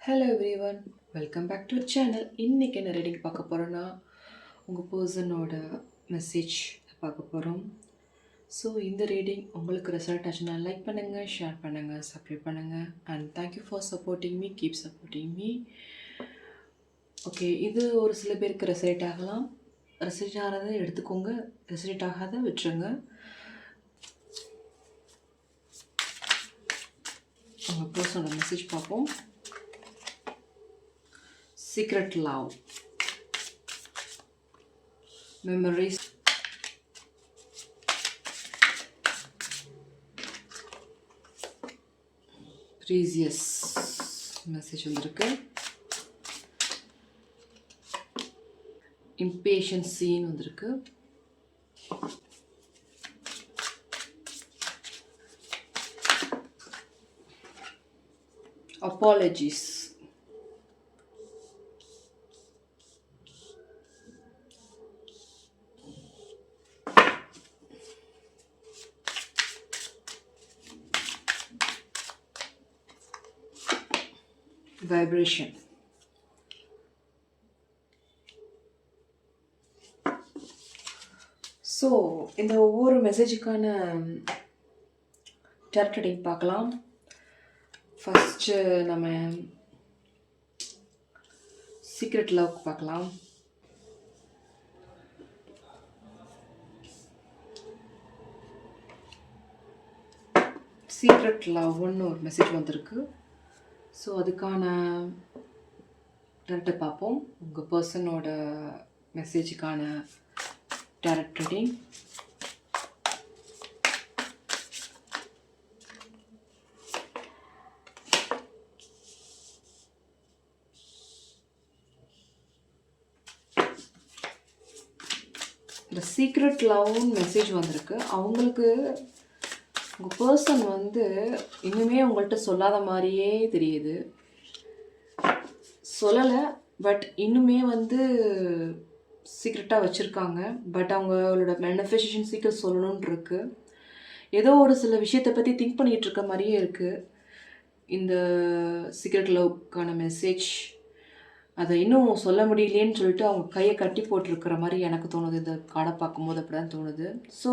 Hello everyone, welcome back to channel. இன்றைக்கி என்ன reading பார்க்க போகிறோன்னா உங்கள் பர்சனோட மெசேஜ் பார்க்க போகிறோம். ஸோ இந்த ரீடிங் உங்களுக்கு ரிசல்ட் ஆச்சுன்னா லைக் பண்ணுங்கள், ஷேர் பண்ணுங்கள், சப்ஸ்கிரைப் பண்ணுங்கள். And thank you for supporting me, keep supporting me. Okay, இது ஒரு சில பேருக்கு ரெசல்ட் ஆகலாம். ரெசல்ட் ஆகிறத எடுத்துக்கோங்க, ரெசல்ட் ஆகாத விட்டுருங்க. உங்கள் பர்சனோட மெசேஜ் பார்ப்போம். Secret love, memories, precious message வந்திருக்கு. impatient scene வந்திருக்கு. apologies, vibration. ஸோ இந்த ஒவ்வொரு மெசேஜுக்கான டேரக்ட் ரீடிங் பார்க்கலாம். ஃபஸ்ட்டு நம்ம சீக்ரெட் லவ் பார்க்கலாம். சீக்ரெட் லவ்னு ஒரு மெசேஜ் வந்திருக்கு. ஸோ அதுக்கான டேரக்டை பார்ப்போம். உங்கள் பர்சனோட மெசேஜுக்கான டேரக்ட் ரீடிங். இந்த சீக்ரெட் லவ்னு மெசேஜ் வந்திருக்கு. அவங்களுக்கு உங்கள் பர்சன் இன்னுமே உங்கள்கிட்ட சொல்லாத மாதிரியே தெரியுது. சொல்லலை, பட் இன்னுமே சீக்ரெட்டாக வச்சுருக்காங்க. பட் அவங்களோட மேனிஃபெஸ்டேஷன் சீக்கிரம் சொல்லணும்னு இருக்கு. ஏதோ ஒரு சில விஷயத்தை பற்றி திங்க் பண்ணிகிட்டு இருக்க மாதிரியே இருக்குது. இந்த சீக்ரெட் லவ்க்கான மெசேஜ் அதை இன்னும் சொல்ல முடியலேன்னு சொல்லிட்டு அவங்க கையை கட்டி போட்டிருக்கிற மாதிரி எனக்கு தோணுது. இந்த கார்டை பார்க்கும்போது அப்படி தான் தோணுது. ஸோ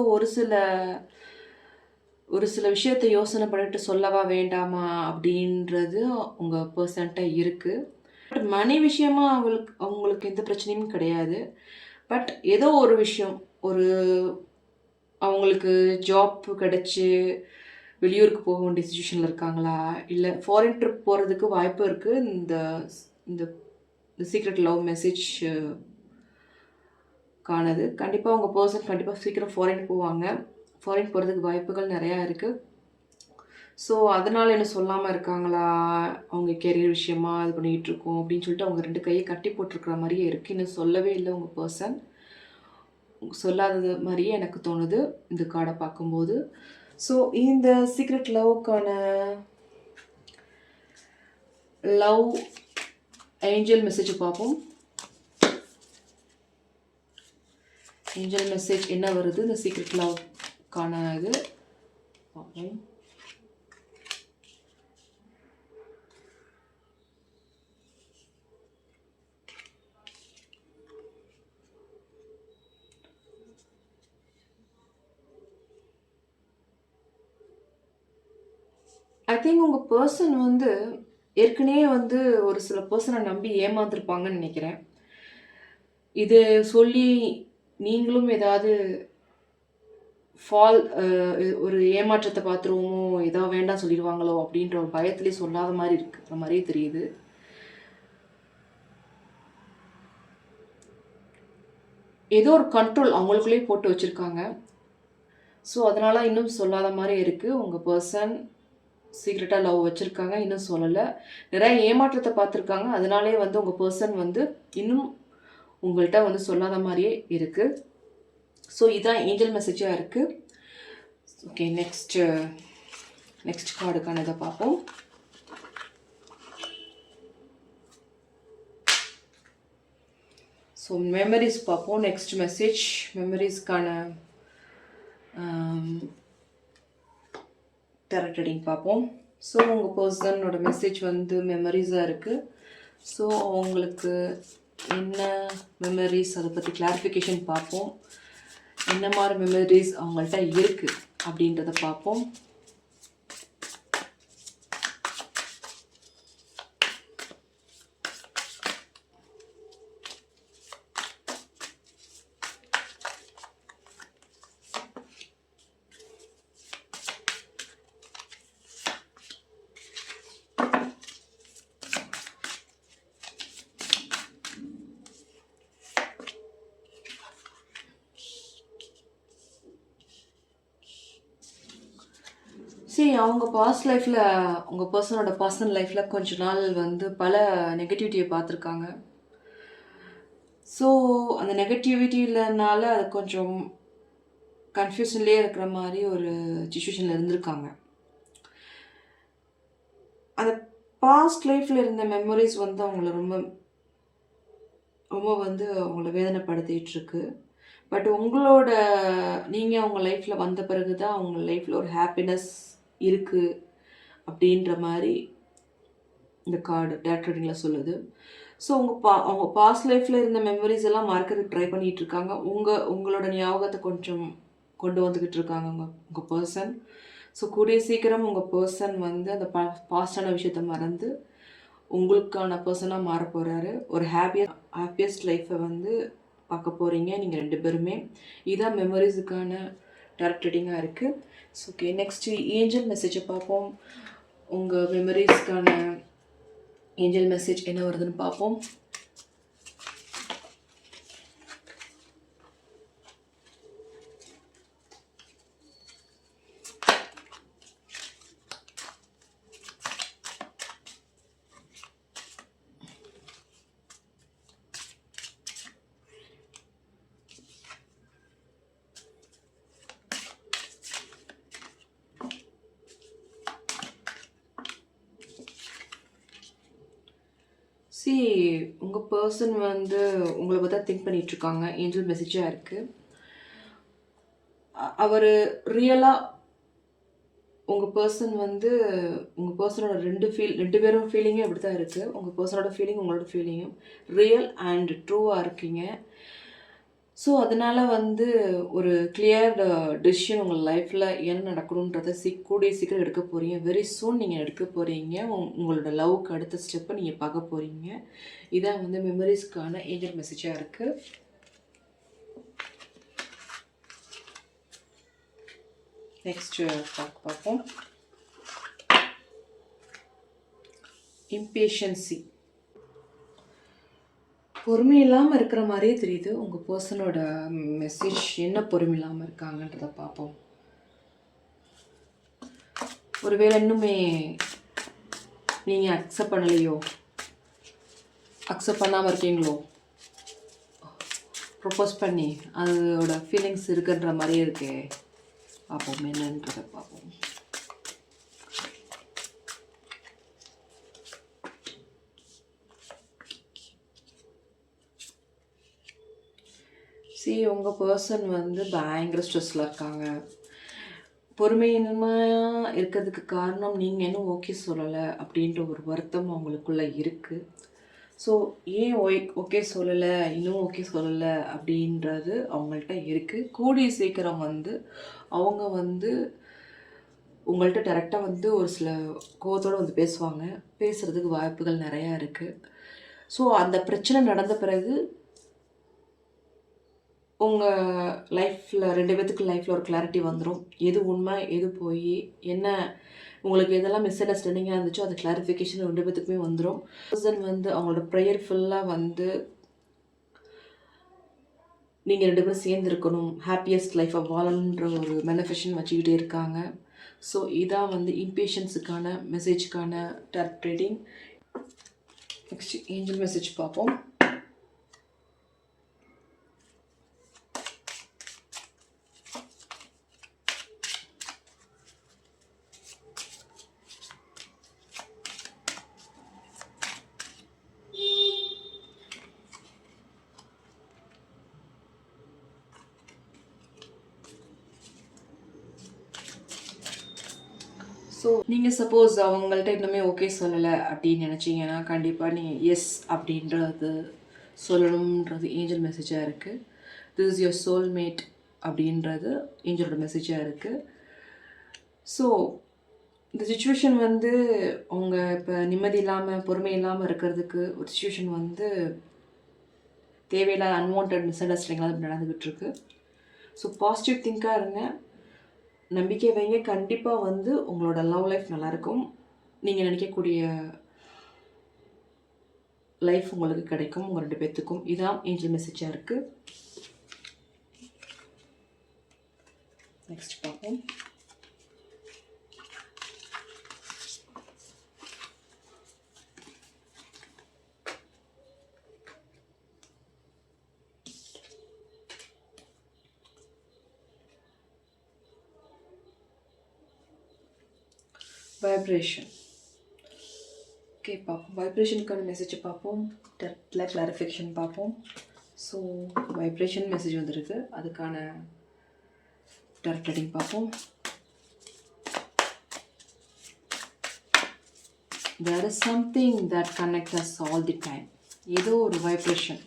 ஒரு சில விஷயத்தை யோசனை பண்ணிட்டு சொல்லவா வேண்டாமா அப்படின்றது உங்கள் பர்சன்ட்ட இருக்குது. பட் மணி விஷயமா அவங்களுக்கு எந்த பிரச்சனையும் கிடையாது. பட் ஏதோ ஒரு விஷயம், அவங்களுக்கு ஜாப் கிடச்சி வெளியூருக்கு போக வேண்டிய சிச்சுவேஷனில் இருக்காங்களா, இல்லை ஃபாரின் ட்ரிப் போகிறதுக்கு வாய்ப்பு இருக்குது. இந்த சீக்ரெட் லவ் மெசேஜ் காணது. கண்டிப்பாக உங்கள் பர்சன் கண்டிப்பாக சீக்கிரம் ஃபாரின் போவாங்க. ஃபாரின் போகிறதுக்கு வாய்ப்புகள் நிறையா இருக்குது. ஸோ அதனால் என்ன சொல்லாமல் இருக்காங்களா, அவங்க கெரியர் விஷயமா இது பண்ணிகிட்டு இருக்கோம் அப்படின்னு சொல்லிட்டு அவங்க ரெண்டு கையை கட்டி போட்டிருக்கிற மாதிரியே இருக்குது. இன்னும் சொல்லவே இல்லை உங்கள் பர்சன். சொல்லாதது மாதிரியே எனக்கு தோணுது இந்த கார்டை பார்க்கும்போது. ஸோ இந்த சீக்ரெட் லவ்க்கான லவ் ஏஞ்சல் மெசேஜ் பார்ப்போம். ஏஞ்சல் மெசேஜ் என்ன வருது இந்த சீக்ரெட் லவ்க்கான இது பார்ப்போம். ஐ திங்க் உங்கள் பர்சன் ஏற்கனவே ஒரு சில பர்சனை நம்பி ஏமாந்துருப்பாங்கன்னு நினைக்கிறேன். இது சொல்லி நீங்களும் ஏதாவது ஒரு ஏமாற்றத்தை பார்த்துருவோமோ, ஏதாவது வேண்டாம் சொல்லிடுவாங்களோ அப்படின்ற ஒரு பயத்திலே சொல்லாத மாதிரி இருக்கிற மாதிரியே தெரியுது. ஏதோ ஒரு கண்ட்ரோல் அவங்களுக்குள்ளேயே போட்டு வச்சுருக்காங்க. ஸோ அதனால் இன்னும் சொல்லாத மாதிரி இருக்குது. உங்கள் பர்சன் சீக்ரெட்டாக லவ் வச்சுருக்காங்க, இன்னும் சொல்லலை. நிறைய ஏமாற்றத்தை பார்த்துருக்காங்க. அதனாலே உங்கள் பர்சன் இன்னும் உங்கள்கிட்ட சொல்லாத மாதிரியே இருக்குது. ஸோ இதுதான் ஏஞ்சல் மெசேஜாக இருக்குது. ஓகே, நெக்ஸ்ட் கார்டுக்கான இதை பார்ப்போம். ஸோ மெமரிஸ் பார்ப்போம். நெக்ஸ்ட் மெசேஜ் மெமரிஸ்க்கான டேரக்ட் ரீடிங் பார்ப்போம். ஸோ உங்கள் பர்சனோட மெசேஜ் வந்து மெமரிஸாக இருக்குது. ஸோ அவங்களுக்கு என்ன மெமரிஸ் அதை பற்றி கிளாரிஃபிகேஷன் பார்ப்போம். என்ன மாதிரி மெமரிஸ் அவங்கள்ட்ட இருக்குது அப்படின்றத பார்ப்போம். சரி, அவங்க பாஸ்ட் லைஃப்பில் உங்கள் பர்சனோட பர்சனல் லைஃப்பில் கொஞ்ச நாள் வந்து பல நெகட்டிவிட்டியை பார்த்துருக்காங்க. ஸோ அந்த நெகட்டிவிட்டியிலனால அது கொஞ்சம் கன்ஃபியூஷன்லேயே இருக்கிற மாதிரி ஒரு சுச்சுவேஷனில் இருந்திருக்காங்க. அந்த பாஸ்ட் லைஃப்பில் இருந்த மெமரிஸ் வந்து அவங்கள ரொம்ப ரொம்ப வந்து அவங்கள வேதனைப்படுத்திகிட்ருக்கு. பட் உங்களோட நீங்கள் அவங்க லைஃப்பில் வந்த பிறகு தான் அவங்க லைஃப்பில் ஒரு ஹாப்பினஸ் இருக்குது அப்படின்ற மாதிரி இந்த கார்டு டேரக்ட் ரீடிங்கில் சொல்லுது. ஸோ அவங்க பாஸ்ட் லைஃப்பில் இருந்த மெமரிஸ் எல்லாம் மறக்கிறதுக்கு ட்ரை பண்ணிகிட்ருக்காங்க. உங்களோட ஞாபகத்தை கொஞ்சம் கொண்டு வந்துக்கிட்டு இருக்காங்க உங்கள் பர்சன். ஸோ கூடிய சீக்கிரம் உங்கள் பர்சன் வந்து அந்த பாஸ்டான விஷயத்த மறந்து உங்களுக்கான பர்சனாக மாற போகிறாரு. ஒரு ஹாப்பியஸ்ட் லைஃப்பை வந்து பார்க்க போகிறீங்க நீங்கள் 2 பேருமே. இதுதான் மெமரிஸுக்கான டேரக்ட் ரீடிங்காக இருக்குது. ஸோ ஓகே, நெக்ஸ்ட்டு ஏஞ்சல் மெசேஜை பார்ப்போம். உங்கள் மெமரிஸ்க்கான ஏஞ்சல் மெசேஜ் என்ன வருதுன்னு பார்ப்போம். உங்கள் பர்சன் வந்து உங்களை பற்றி திங்க் பண்ணிகிட்ருக்காங்க. ஏஞ்சல் மெசேஜாக இருக்குது. அவர் ரியலாக உங்கள் பர்சன் வந்து உங்கள் பர்சனோட 2 பேரும் ஃபீலிங்கே அப்படி தான் இருக்குது. உங்கள் பர்சனோட ஃபீலிங் உங்களோட ஃபீலிங்கும் ரியல் அண்ட் ட்ரூவாக இருக்கீங்க. ஸோ அதனால் வந்து ஒரு கிளியர் டெசிஷன் உங்கள் லைஃப்பில் என்ன நடக்கணுன்றதை கூடிய சீக்கிரம் எடுக்க போகிறீங்க. வெரி சூன் நீங்கள் எடுக்க போகிறீங்க. உங்களோட லவ்வுக்கு அடுத்த ஸ்டெப்பை நீங்கள் பார்க்க போகிறீங்க. இதான் வந்து மெமரிஸ்க்கான ஏஞ்சல் மெசேஜாக இருக்குது. நெக்ஸ்ட்டு பார்ப்போம். இம்பேஷன்சி. பொறுமை இல்லாமல் இருக்கிற மாதிரியே தெரியுது. உங்கள் பர்சனோட மெசேஜ் என்ன பொறுமை இல்லாமல் இருக்காங்கன்றதை பார்ப்போம். ஒருவேளை இன்னுமே நீங்கள் அக்செப்ட் பண்ணலையோ, அக்செப்ட் பண்ணாமல் இருக்கீங்களோ, ப்ரொப்போஸ் பண்ணி அதோட ஃபீலிங்ஸ் இருக்குன்ற மாதிரியே இருக்கே. பார்ப்போம் என்னன்றதை பார்ப்போம். உங்கள் பர்சன் வந்து பயங்கர ஸ்ட்ரெஸ்ஸில் இருக்காங்க. பொறுமையின்மையாக இருக்கிறதுக்கு காரணம் நீங்கள் இன்னும் ஓகே சொல்லலை அப்படின்ற ஒரு வருத்தம் அவங்களுக்குள்ளே இருக்குது. ஸோ ஏன் ஓகே சொல்லலை, இன்னும் ஓகே சொல்லலை அப்படின்றது அவங்கள்ட்ட இருக்குது. கூடிய சீக்கிரம் வந்து அவங்க வந்து உங்கள்கிட்ட டைரெக்டாக வந்து ஒரு சில கோவத்தோடு வந்து பேசுவாங்க. பேசுகிறதுக்கு வாய்ப்புகள் நிறையா இருக்குது. ஸோ அந்த பிரச்சனை நடந்த பிறகு உங்கள் லைஃப்பில் 2 பேர்த்துக்கு லைஃப்பில் ஒரு கிளாரிட்டி வந்துடும். எது உண்மை, எது போய், என்ன உங்களுக்கு எதெல்லாம் மிஸ் அண்டர்ஸ்டாண்டிங்காக இருந்துச்சோ அது கிளாரிஃபிகேஷன் 2 பேர்த்துக்குமே வந்துடும். பர்சன் வந்து அவங்களோட ப்ரேயர் ஃபுல்லாக வந்து நீங்கள் 2 பேரும் சேர்ந்துருக்கணும், ஹாப்பியஸ்ட் லைஃப்பை வாழணுன்ற ஒரு மேனிஃபெஸ்டேஷன் வச்சுக்கிட்டே இருக்காங்க. ஸோ இதான் வந்து இம்பேஷன்ஸுக்கான மெசேஜுக்கான direct reading. Next angel message பார்ப்போம். ஸோ நீங்கள் சப்போஸ் அவங்கள்ட்ட இன்னுமே ஓகே சொல்லலை அப்படின்னு நினச்சிங்கன்னா கண்டிப்பாக நீங்கள் எஸ் அப்படின்றது சொல்லணுன்றது ஏஞ்சல் மெசேஜாக இருக்குது. திஸ் இஸ் யுவர் சோல்மேட் அப்படின்றது ஏஞ்சலோட மெசேஜாக இருக்குது. ஸோ இந்த சுச்சுவேஷன் வந்து அவங்க இப்போ நிம்மதி இல்லாமல் பொறுமை இல்லாமல் இருக்கிறதுக்கு ஒரு சுச்சுவேஷன் வந்து தேவையில்லாத அன்வான்ட் மிஸ் அண்டர்ஸ்டாண்டிங்லாம் அது நடந்துக்கிட்டு இருக்கு. ஸோ பாசிட்டிவ் திங்காக இருங்க, நம்பிக்கை வைங்க. கண்டிப்பாக வந்து உங்களோட லவ் லைஃப் நல்லாயிருக்கும். நீங்கள் நினைக்கக்கூடிய லைஃப் உங்களுக்கு கிடைக்கும் உங்கள் 2 பேர்த்துக்கும். இதான் ஏஞ்சல் மெசேஜாக இருக்குது. நெக்ஸ்ட் பார்ப்போம். வைப்ரேஷன். ஓகே பார்ப்போம். வைப்ரேஷனுக்கான மெசேஜை பார்ப்போம். டெரக்டில் கிளாரிஃபிகேஷன் பார்ப்போம். ஸோ வைப்ரேஷன் மெசேஜ் வந்துருக்கு, அதுக்கான டெரக்ட் ரீடிங் பார்ப்போம். There is something that connects us all the time. ஏதோ ஒரு வைப்ரேஷன்,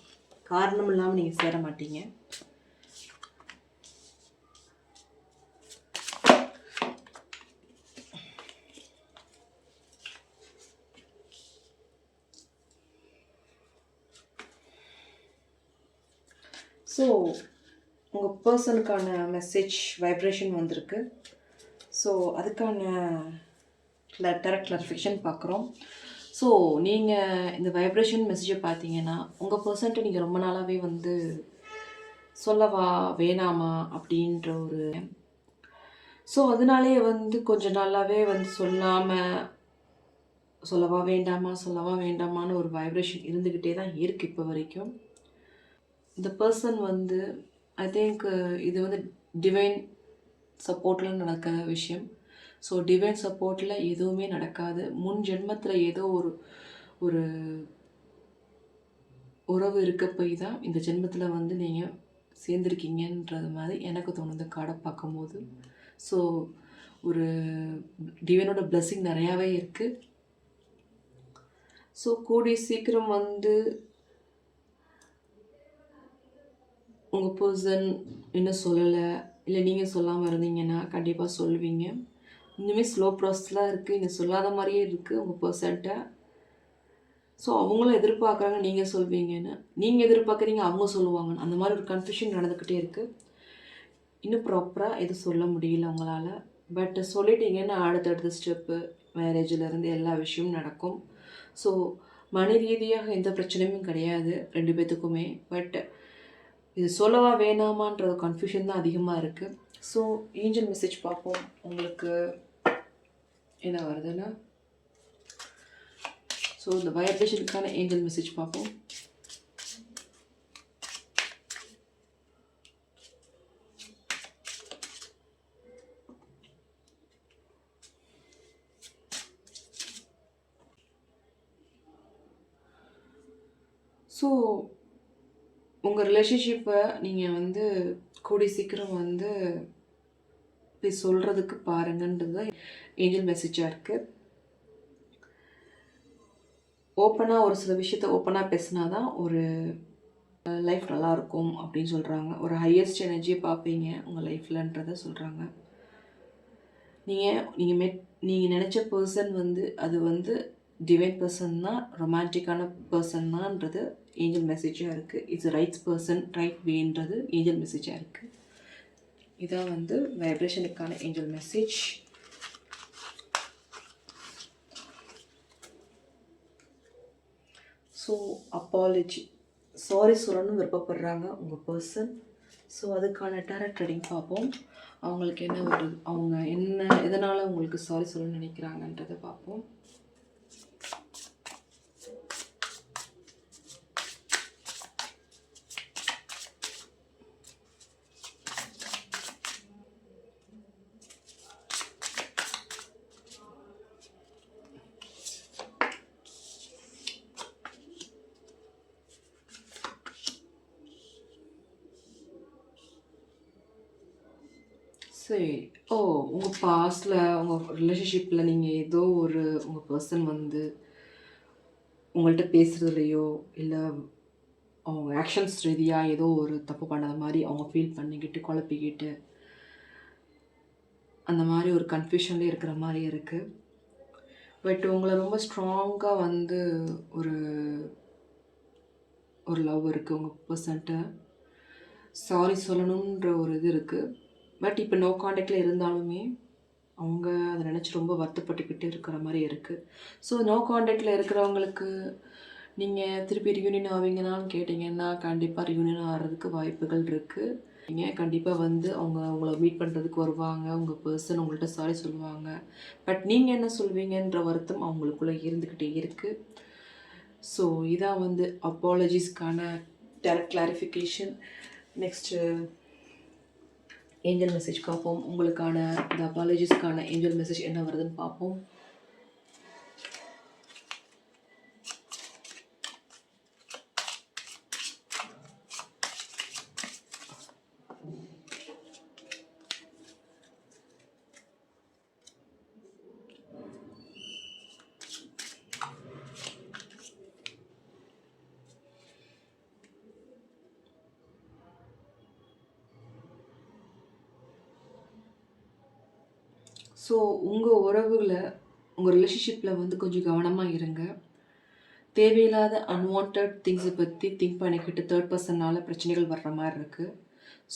காரணம் இல்லாமல் நீங்கள் சேர மாட்டீங்க. ஸோ உங்கள் பர்சனுக்கான மெசேஜ் வைப்ரேஷன் வந்திருக்கு. ஸோ அதுக்கான டெரக்ட் கிளாரிஃபிகேஷன் பார்க்குறோம். ஸோ நீங்கள் இந்த வைப்ரேஷன் மெசேஜை பார்த்தீங்கன்னா உங்கள் பர்சன்ட்டு நீங்கள் ரொம்ப நாளாகவே வந்து சொல்லவா வேணாமா அப்படின்ற ஒரு ஸோ அதனாலே வந்து கொஞ்ச நாளாகவே வந்து சொல்லவா வேண்டாமான்னு ஒரு வைப்ரேஷன் இருந்துக்கிட்டே தான் இருக்குது இப்போ வரைக்கும். இந்த பர்சன் வந்து ஐ திங்க் இது வந்து டிவைன் சப்போர்ட்டில் நடக்கிற விஷயம். ஸோ டிவைன் சப்போர்ட்டில் எதுவுமே நடக்காது. முன் ஜென்மத்தில் ஏதோ ஒரு உறவு இருக்க போய் தான் இந்த ஜென்மத்தில் வந்து நீங்கள் சேர்ந்துருக்கீங்கன்றது மாதிரி எனக்கு தோணுது காடை பார்க்கும்போது. ஸோ ஒரு டிவைனோட பிளெஸ்ஸிங் நிறையாவே இருக்குது. ஸோ கூடிய சீக்கிரம் வந்து உங்கள் பர்சன் இன்னும் சொல்லலை, இல்லை நீங்கள் சொல்லாமல் இருந்தீங்கன்னா கண்டிப்பாக சொல்லுவீங்க. இன்னுமே ஸ்லோ ப்ராசஸ்லாம் இருக்குது, இன்னும் சொல்லாத மாதிரியே இருக்குது உங்கள் பர்சன்ட்ட. ஸோ அவங்களும் எதிர்பார்க்குறாங்க நீங்கள் சொல்வீங்கன்னு, நீங்கள் எதிர்பார்க்குறீங்க அவங்க சொல்லுவாங்கன்னு, அந்த மாதிரி ஒரு கன்ஃபியூஷன் நடந்துக்கிட்டே இருக்குது. இன்னும் ப்ராப்பராக எதுவும் சொல்ல முடியல உங்களால். பட் சொல்லிட்டீங்கன்னா அடுத்தடுத்த ஸ்டெப்பு மேரேஜிலேருந்து எல்லா விஷயமும் நடக்கும். ஸோ மன ரீதியாக எந்த பிரச்சனையும் கிடையாது 2 பேர்த்துக்குமே. பட் இது சொல்லவா வேணாமான்ற கன்ஃபியூஷன் தான் அதிகமாக இருக்குது. ஸோ ஏஞ்சல் மெசேஜ் பார்ப்போம் உங்களுக்கு என்ன வருதுன்னா. ஸோ இந்த வைப்ரேஷனுக்கான ஏஞ்சல் மெசேஜ் பார்ப்போம். ஸோ உங்கள் ரிலேஷன்ஷிப்பை நீங்கள் வந்து கூடிய சீக்கிரம் வந்து போய் சொல்கிறதுக்கு பாருங்கன்றது ஏஞ்சல் மெசேஜாக இருக்குது. ஓப்பனாக ஒரு சில விஷயத்த ஓப்பனாக பேசினா தான் ஒரு லைஃப் நல்லாயிருக்கும் அப்படின்னு சொல்கிறாங்க. ஒரு ஹையஸ்ட் எனர்ஜியை பார்ப்பீங்க உங்கள் லைஃப்லன்றதை சொல்கிறாங்க. நீங்கள் நினச்ச பர்சன் வந்து அது வந்து டிவைன் பர்சன் தான், ரொமான்டிக்கான பர்சன் தான்ன்றது ஏஞ்சல் மெசேஜாக இருக்குது. இட்ஸ் ரைட் பர்சன் ரைட் வேன்றது ஏஞ்சல் மெசேஜாக இருக்குது. இதான் வந்து வைப்ரேஷனுக்கான angel message. So apology, sorry சொல்லணும்னு விருப்பப்படுறாங்க உங்கள் பர்சன். ஸோ அதுக்கான டேரக்ட் ரீடிங் பார்ப்போம். அவங்களுக்கு என்ன வருது, அவங்க எதனால் உங்களுக்கு சாரி சொல்லணும்னு நினைக்கிறாங்கன்றதை பார்ப்போம். சரி, ஓ! உங்க பாஸ்ட்ல உங்க ரிலேஷன்ஷிப்ல நீங்க ஏதோ ஒரு உங்க பெர்சன் வந்து உங்கள்ட்ட பேசுறதுலயோ, இல்ல அவங்க ஆக்ஷன்ஸ் ரீதியா ஏதோ ஒரு தப்பு பண்ணாத மாரி அவங்க ஃபீல் பண்ணிக்கிட்டு, குழப்பிக்கிட்டு, அந்த மாரி ஒரு கன்ஃப்யூஷன்லயே இருக்கிற மாரி இருக்கு. பட் உங்கள ரொம்ப ஸ்ட்ராங்கா வந்து ஒரு ஒரு லவ் இருக்கு உங்க பெர்சன்ட்ட. சாரி சொல்லணுன்ற ஒரு இது இருக்கு. பட் இப்ப நோ கான்டாக்ட்ல இருந்தாலுமே, அவங்க அத நெனச்சு ரொம்ப வருத்தப்பட்டுக்கிட்டு இருக்கிற மாரி இருக்கு. ஸோ நோ கான்டாக்ட்ல இருக்கிறவங்களுக்கு, நீங்க திருப்பி ரியூனியன் ஆவீங்களான்னு கேட்டீங்கன்னா, கண்டிப்பா ரியூனியன் ஆகுறதுக்கு வாய்ப்புகள் இருக்கு. நீங்க கண்டிப்பா வந்து அவங்க உங்கள மீட் பண்றதுக்கு வருவாங்க. உங்க பெர்சன் உங்கள்ட்ட சாரி சொல்லுவாங்க. பட் நீங்க என்ன சொல்வீங்கன்ற வருத்தம் அவங்களுக்குள்ள இருந்துக்கிட்டே இருக்கு. ஸோ இதான் வந்து அப்பாலஜிஸ்க்கான direct clarification. Next angel message பார்ப்போம். உங்களுக்கான இந்த அப்பாலஜிஸ்க்கான ஏஞ்சல் மெசேஜ் என்ன வருதுன்னு பார்ப்போம். ஸோ உங்கள் உறவுகள உங்கள் ரிலேஷன்ஷிப்பில் வந்து கொஞ்சம் கவனமாக இருங்க. தேவையில்லாத அன்வான்ட் திங்ஸை பற்றி திங்க் பண்ணிக்கிட்டு தேர்ட் பர்சனால் பிரச்சனைகள் வர்ற மாதிரி இருக்குது.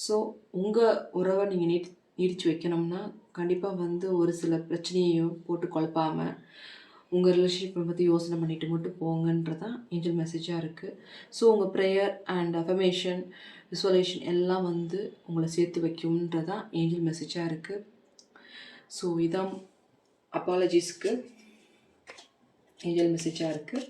ஸோ உங்கள் உறவை நீங்கள் நீடிச்சு வைக்கணும்னா கண்டிப்பாக வந்து ஒரு சில பிரச்சனையையும் போட்டு குழப்பாமல் உங்கள் ரிலேஷன்ஷிப்பை பற்றி யோசனை பண்ணிட்டு மட்டும் போங்கன்றதான் ஏஞ்சல் மெசேஜாக இருக்குது. ஸோ உங்கள் ப்ரேயர் அண்ட் அஃபர்மேஷன் விசுவலேஷன் எல்லாம் வந்து உங்களை சேர்த்து வைக்கும்ன்றதான் ஏஞ்சல் மெசேஜாக இருக்குது. ஸோ இதான் அப்பாலஜிஸ்க்கு ஏஞ்சல் மெசேஜாக இருக்குது.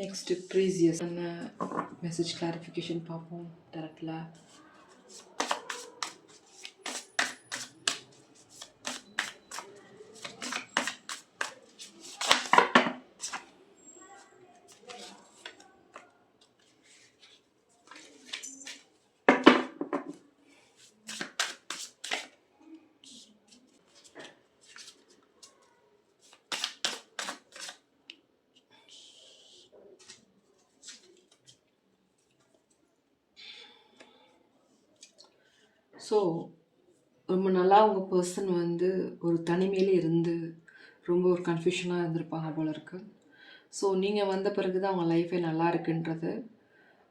நெக்ஸ்ட்டு ப்ரீசியஸ் மெசேஜ் கிளாரிஃபிகேஷன் பார்ப்போம் டேரக்டில். ஸோ ரொம்ப நல்லா உங்கள் பர்சன் வந்து ஒரு தனிமையிலே இருந்து ரொம்ப ஒரு கன்ஃபியூஷனாக இருந்திருப்பாங்க போல இருக்கு. ஸோ நீங்கள் வந்த பிறகு தான் அவங்க லைஃபே நல்லா இருக்குன்றது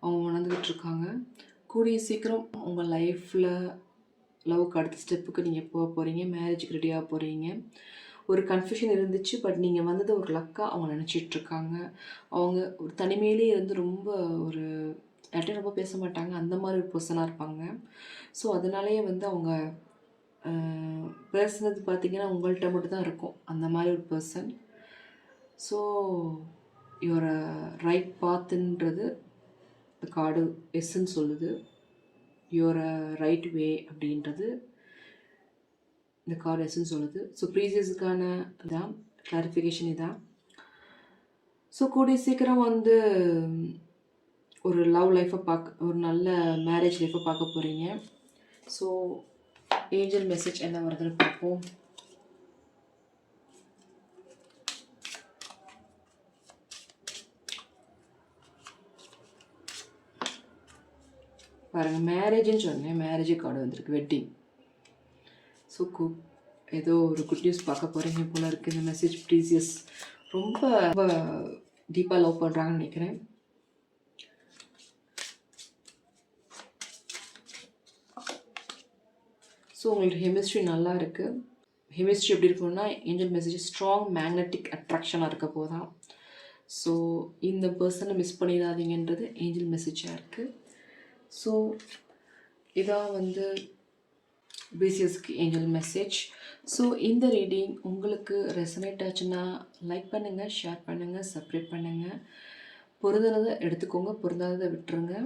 அவங்க உணர்ந்துக்கிட்டு இருக்காங்க. கூடிய சீக்கிரம் உங்கள் லைஃப்பில் லவ்வுக்கு அடுத்த ஸ்டெப்புக்கு நீங்கள் போக போகிறீங்க, மேரேஜுக்கு ரெடியாக போகிறீங்க. ஒரு கன்ஃபியூஷன் இருந்துச்சு, பட் நீங்கள் வந்தது ஒரு லக்காக அவங்க நினச்சிட்ருக்காங்க. அவங்க ஒரு தனிமையிலே இருந்து ரொம்ப ஒரு யார்ட்டையும் ரொம்ப பேச மாட்டாங்க, அந்த மாதிரி ஒரு பர்சனாக இருப்பாங்க. ஸோ அதனாலேயே வந்து அவங்க பேசுனது பார்த்திங்கன்னா உங்கள்கிட்ட மட்டும் தான் இருக்கும், அந்த மாதிரி ஒரு பர்சன். ஸோ யுவர் ரைட் பாத்துன்றது இந்த கார்டு எஸ்ன்னு சொல்லுது. யுவர் ரைட் வே அப்படின்றது இந்த கார்டு எஸ்ன்னு சொல்லுது. ஸோ ப்ரீசியஸுக்கான இதான் கிளாரிஃபிகேஷன் இதான். ஸோ கூடிய சீக்கிரம் வந்து ஒரு லவ் லைஃப்பை ஒரு நல்ல மேரேஜ் லைஃப்பை பார்க்க போகிறீங்க. ஸோ ஏஞ்சல் மெசேஜ் என்ன வருதுன்னு பார்ப்போம். பாருங்கள், மேரேஜ்னு சொன்னேன், மேரேஜ் கார்டு வந்திருக்கு, வெட்டிங். ஸோ ஏதோ ஒரு குட் நியூஸ் பார்க்க போகிறீங்க போல இருக்குது. இந்த மெசேஜ் ப்ரீசியஸ் ரொம்ப ரொம்ப டீப்பாக லவ் பண்ணுறாங்கன்னு நினைக்கிறேன். ஸோ உங்களுக்கு கெமிஸ்ட்ரி நல்லா இருக்குது. கெமிஸ்ட்ரி எப்படி இருக்குன்னா ஏஞ்சல் மெசேஜ் ஸ்ட்ராங் மேக்னெட்டிக் அட்ராக்ஷனாக இருக்க போதான். ஸோ இந்த பர்சனை மிஸ் பண்ணிடாதீங்கன்றது ஏஞ்சல் மெசேஜாக இருக்குது. ஸோ இதான் வந்து பிசிஎஸ்க்கு ஏஞ்சல் மெசேஜ். ஸோ இந்த ரீடிங் உங்களுக்கு ரெசனேட் ஆச்சுன்னா லைக் பண்ணுங்கள், ஷேர் பண்ணுங்கள், சப்ஸ்கிரைப் பண்ணுங்கள். பொருந்தானதை எடுத்துக்கோங்க, பொருந்தாததை விட்டுருங்க.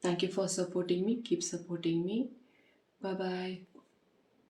Thank you for supporting me. Keep supporting me. Bye bye.